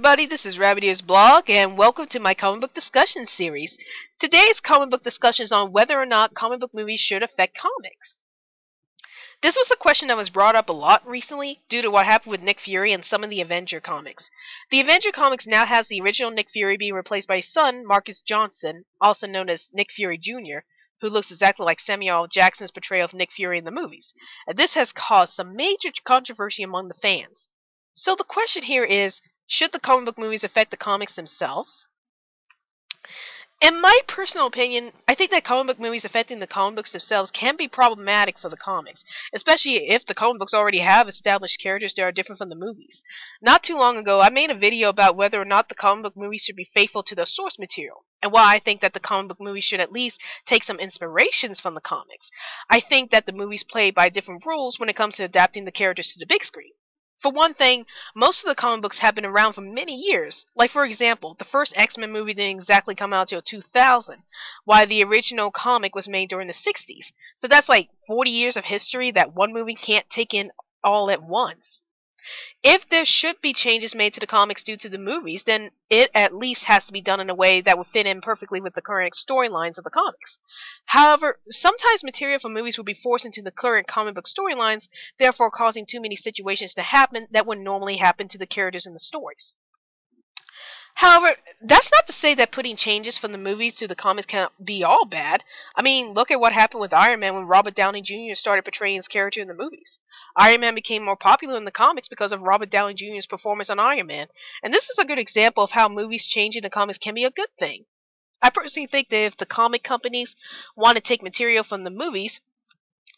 everybody, this is Rabbit Ears Blog, and welcome to my comic book discussion series. Today's comic book discussion is on whether or not comic book movies should affect comics. This was a question that was brought up a lot recently due to what happened with Nick Fury and some of the Avenger comics. The Avenger comics now has the original Nick Fury being replaced by his son, Marcus Johnson, also known as Nick Fury Jr., who looks exactly like Samuel L. Jackson's portrayal of Nick Fury in the movies. And this has caused some major controversy among the fans. So the question here is, should the comic book movies affect the comics themselves? In my personal opinion, I think that comic book movies affecting the comic books themselves can be problematic for the comics, especially if the comic books already have established characters that are different from the movies. Not too long ago, I made a video about whether or not the comic book movies should be faithful to the source material, and why I think that the comic book movies should at least take some inspirations from the comics. I think that the movies play by different rules when it comes to adapting the characters to the big screen. For one thing, most of the comic books have been around for many years. Like, for example, the first X-Men movie didn't exactly come out till 2000, while the original comic was made during the 60s. So that's like 40 years of history that one movie can't take in all at once. If there should be changes made to the comics due to the movies, then it at least has to be done in a way that would fit in perfectly with the current storylines of the comics. However, sometimes material from movies will be forced into the current comic book storylines, therefore causing too many situations to happen that would normally happen to the characters in the stories. However, that's not to say that putting changes from the movies to the comics can't be all bad. I mean, look at what happened with Iron Man when Robert Downey Jr. started portraying his character in the movies. Iron Man became more popular in the comics because of Robert Downey Jr.'s performance on Iron Man, and this is a good example of how movies changing the comics can be a good thing. I personally think that if the comic companies want to take material from the movies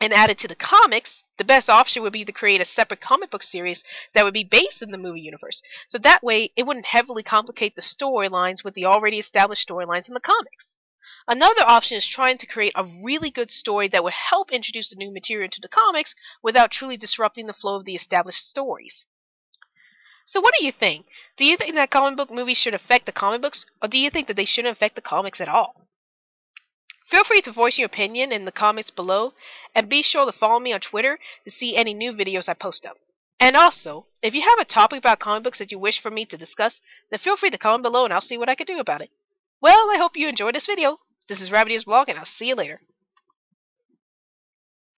and add it to the comics, the best option would be to create a separate comic book series that would be based in the movie universe. So that way, it wouldn't heavily complicate the storylines with the already established storylines in the comics. Another option is trying to create a really good story that would help introduce the new material to the comics without truly disrupting the flow of the established stories. So what do you think? Do you think that comic book movies should affect the comic books, or do you think that they shouldn't affect the comics at all? Feel free to voice your opinion in the comments below, and be sure to follow me on Twitter to see any new videos I post up. And also, if you have a topic about comic books that you wish for me to discuss, then feel free to comment below and I'll see what I can do about it. Well, I hope you enjoyed this video. This is Rabbit Ears Blog, and I'll see you later.